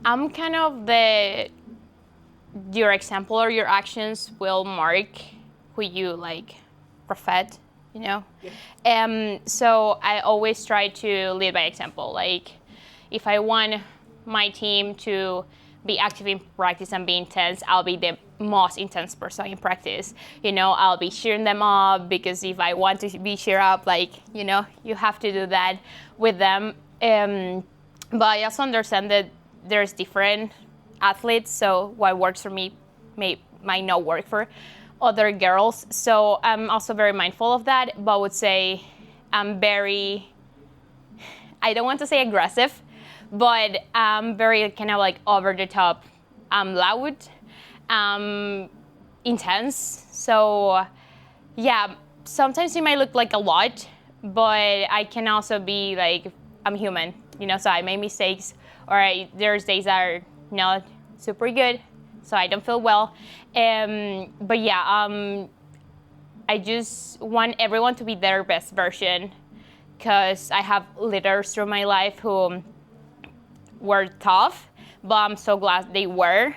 I'm kind of your example or your actions will mark who you like prophet, you know? Yeah. So I always try to lead by example. Like if I want my team to be active in practice and be intense, I'll be the most intense person in practice. You know, I'll be cheering them up because if I want to be cheered up, like, you know, you have to do that with them. But I also understand that there's different athletes, so what works for me might not work for other girls. So I'm also very mindful of that, but I would say I'm very, I don't want to say aggressive, but I'm very kind of like over the top. I'm loud, intense. So yeah, sometimes it might look like a lot, but I can also be like, I'm human, you know, so I make mistakes, or there's days that are not super good, so I don't feel well. But yeah, I just want everyone to be their best version, because I have leaders through my life who were tough, but I'm so glad they were,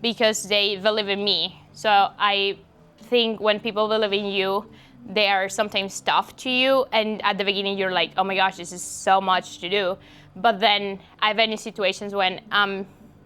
because they believe in me. So I think when people believe in you, they are sometimes tough to you, and at the beginning you're like, oh my gosh, this is so much to do. But then I've been in situations when I'm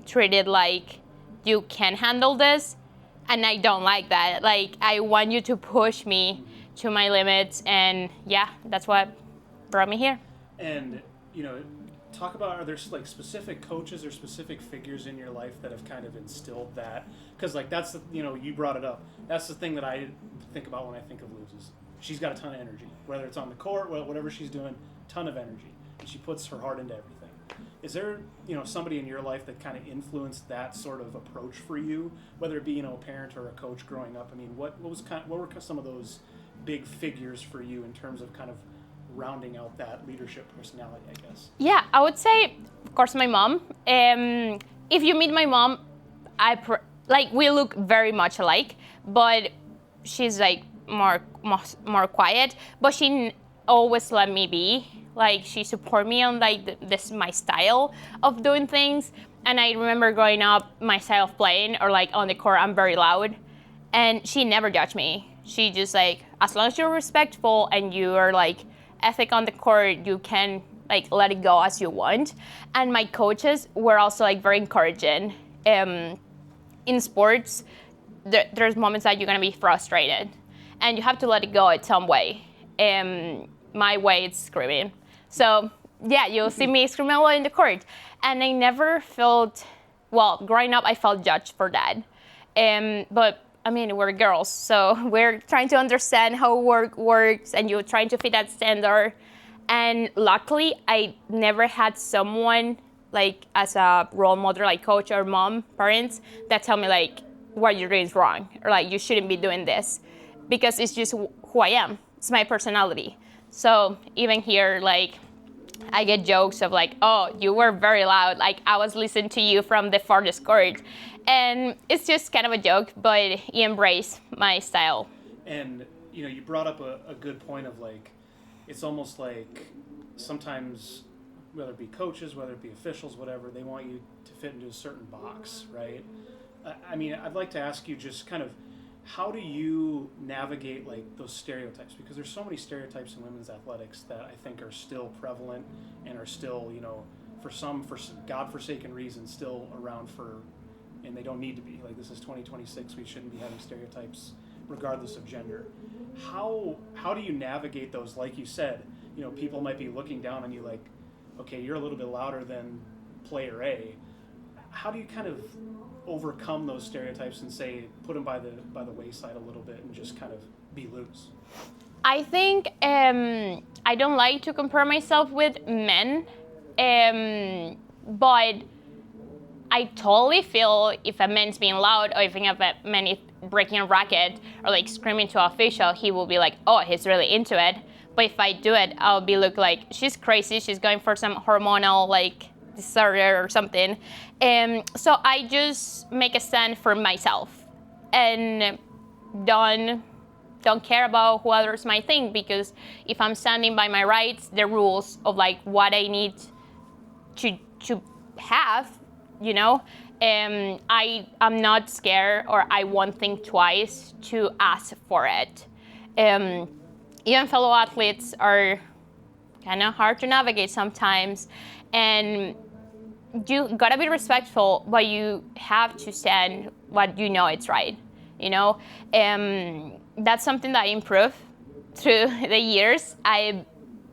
treated like you can handle this, and I don't like that. Like, I want you to push me to my limits, and yeah, that's what brought me here. And talk about, are there like specific coaches or specific figures in your life that have kind of instilled that? Because like that's the, you brought it up. That's the thing that I think about when I think of Luz. Is she's got a ton of energy, whether it's on the court, whatever she's doing, ton of energy, and she puts her heart into everything. Is there somebody in your life that kind of influenced that sort of approach for you, whether it be a parent or a coach growing up? I mean, what were some of those big figures for you in terms of kind of rounding out that leadership personality, I guess? Yeah, I would say, of course, my mom. If you meet my mom, we look very much alike, but she's like more quiet. But she always let me be. Like, she support me on like this my style of doing things. And I remember growing up, my style of playing or like on the court, I'm very loud, and she never judged me. She just like, as long as you're respectful and you are like ethic on the court, you can like let it go as you want. And my coaches were also like very encouraging. In sports, there's moments that you're gonna be frustrated, and you have to let it go in some way. My way, it's screaming. So yeah, you'll see me screaming a lot in the court, and I never felt, well, growing up, I felt judged for that. But I mean, we're girls, so we're trying to understand how work works, and you're trying to fit that standard. And luckily, I never had someone like as a role model, like coach or mom, parents, that tell me like what you're doing is wrong, or like you shouldn't be doing this, because it's just who I am. It's my personality. So even here, like, I get jokes of like, oh, you were very loud. Like, I was listening to you from the farthest court. And it's just kind of a joke, but he embraced my style. And, you brought up a good point of like, it's almost like sometimes, whether it be coaches, whether it be officials, whatever, they want you to fit into a certain box, right? I mean, I'd like to ask you just kind of, how do you navigate like those stereotypes? Because there's so many stereotypes in women's athletics that I think are still prevalent and are still, for some godforsaken reasons, still around and they don't need to be. Like, this is 2026, we shouldn't be having stereotypes regardless of gender. How do you navigate those? Like you said, people might be looking down on you like, okay, you're a little bit louder than player A. How do you kind of overcome those stereotypes and say, put them by the wayside a little bit and just kind of be loose? I think I don't like to compare myself with men, but I totally feel if a man's being loud, or if a man is breaking a racket or like screaming to an official, he will be like, oh, he's really into it. But if I do it, I'll be look like she's crazy. She's going for some hormonal like disorder or something. So I just make a stand for myself and don't care about who others might think, because if I'm standing by my rights, the rules of like what I need to have, you know. I'm not scared, or I won't think twice to ask for it. Even fellow athletes are kind of hard to navigate sometimes, and you gotta be respectful, but you have to stand what you know it's right, you know. That's something that I improved through the years. I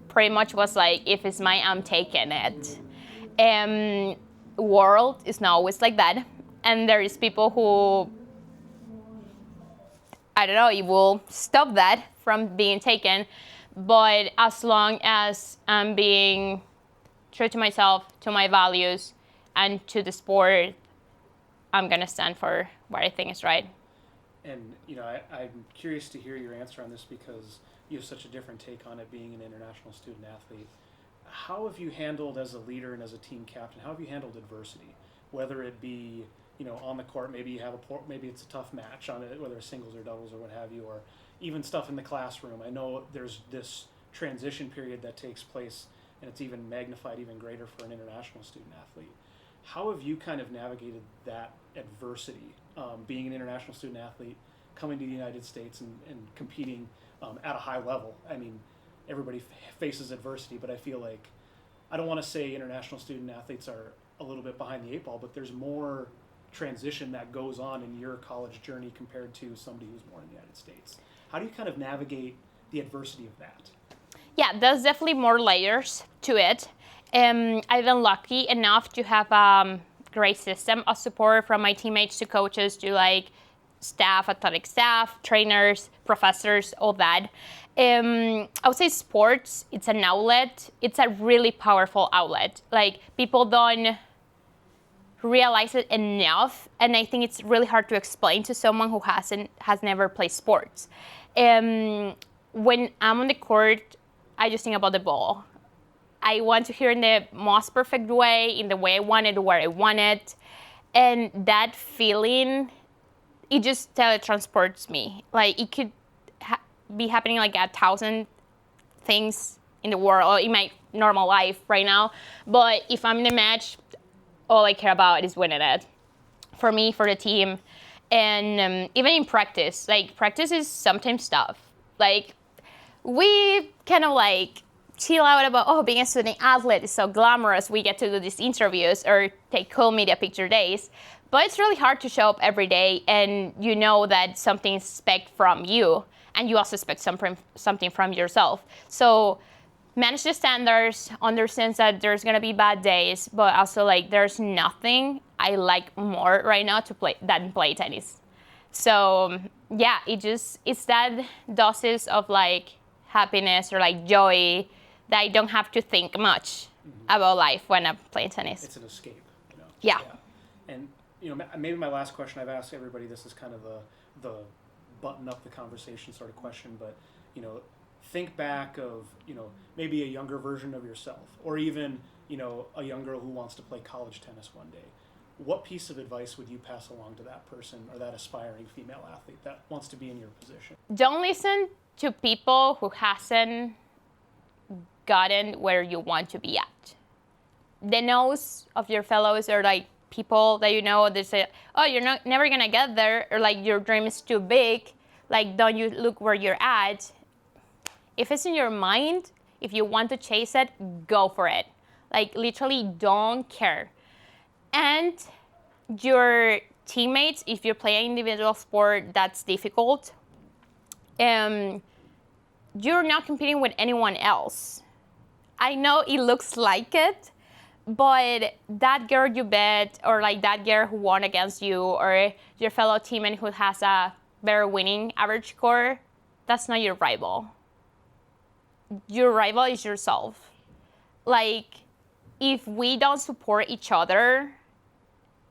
pretty much was like, if it's mine, I'm taking it. World is not always like that, and there is people who, I don't know, it will stop that from being taken. But as long as I'm being true to myself, to my values, and to the sport, I'm gonna stand for what I think is right. And I'm curious to hear your answer on this because you have such a different take on it being an international student athlete. How have you handled, as a leader and as a team captain, how have you handled adversity? Whether it be, on the court, maybe maybe it's a tough match on it, whether it's singles or doubles or what have you, or even stuff in the classroom. I know there's this transition period that takes place, and it's even magnified even greater for an international student athlete. How have you kind of navigated that adversity, being an international student athlete, coming to the United States and competing at a high level? I mean, everybody faces adversity, but I feel like, I don't want to say international student athletes are a little bit behind the eight ball, but there's more transition that goes on in your college journey compared to somebody who's born in the United States. How do you kind of navigate the adversity of that? Yeah, there's definitely more layers to it. I've been lucky enough to have a great system of support from my teammates to coaches to like staff, athletic staff, trainers, professors, all that. I would say sports, it's an outlet. It's a really powerful outlet. Like, people don't realize it enough, and I think it's really hard to explain to someone who has never played sports. When I'm on the court, I just think about the ball. I want to hear in the most perfect way, in the way I want it, where I want it, and that feeling, it just teletransports me. Like, it could be happening like 1,000 things in the world or in my normal life right now, but if I'm in a match, all I care about is winning it, for me, for the team. And even in practice, like, practice is sometimes tough. Like, we kind of like chill out about, being a student athlete is so glamorous, we get to do these interviews or take cool media picture days, but it's really hard to show up every day, and you know that something is expected from you, and you also expect something from yourself. So manage the standards, understands that there's gonna be bad days, but also like there's nothing I like more right now than play tennis. So yeah, it's that doses of like happiness or like joy that I don't have to think much about life when I'm playing tennis. It's an escape, Yeah. And maybe my last question, I've asked everybody, this is kind of the button up the conversation sort of question, but think back of maybe a younger version of yourself, or even a young girl who wants to play college tennis one day. What piece of advice would you pass along to that person or that aspiring female athlete that wants to be in your position? Don't listen to people who hasn't gotten where you want to be at. The no's of your fellows are like people that they say, oh, you're never gonna get there, or like your dream is too big, like don't you look where you're at. If it's in your mind, if you want to chase it, go for it. Like, literally don't care. And your teammates, if you're playing individual sport, that's difficult. You're not competing with anyone else. I know it looks like it, but that girl you bet, or like that girl who won against you, or your fellow teammate who has a better winning average score, that's not your rival. Your rival is yourself. Like, if we don't support each other,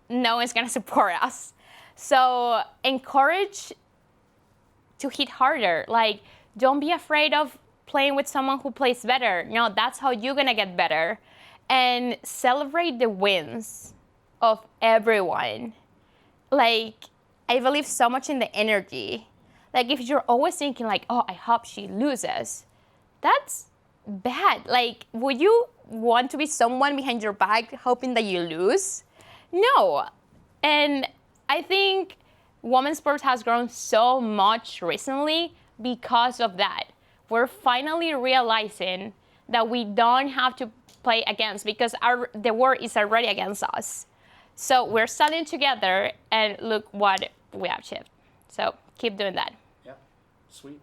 no one's gonna support us. So encourage to hit harder. Like, don't be afraid of playing with someone who plays better. No, that's how you're gonna get better. And celebrate the wins of everyone. Like, I believe so much in the energy. Like, if you're always thinking like, oh, I hope she loses, that's bad. Like, would you want to be someone behind your back hoping that you lose? No. And I think women's sports has grown so much recently because of that. We're finally realizing that we don't have to play against because the world is already against us. So we're standing together and look what we have achieved. So keep doing that. Yeah, sweet.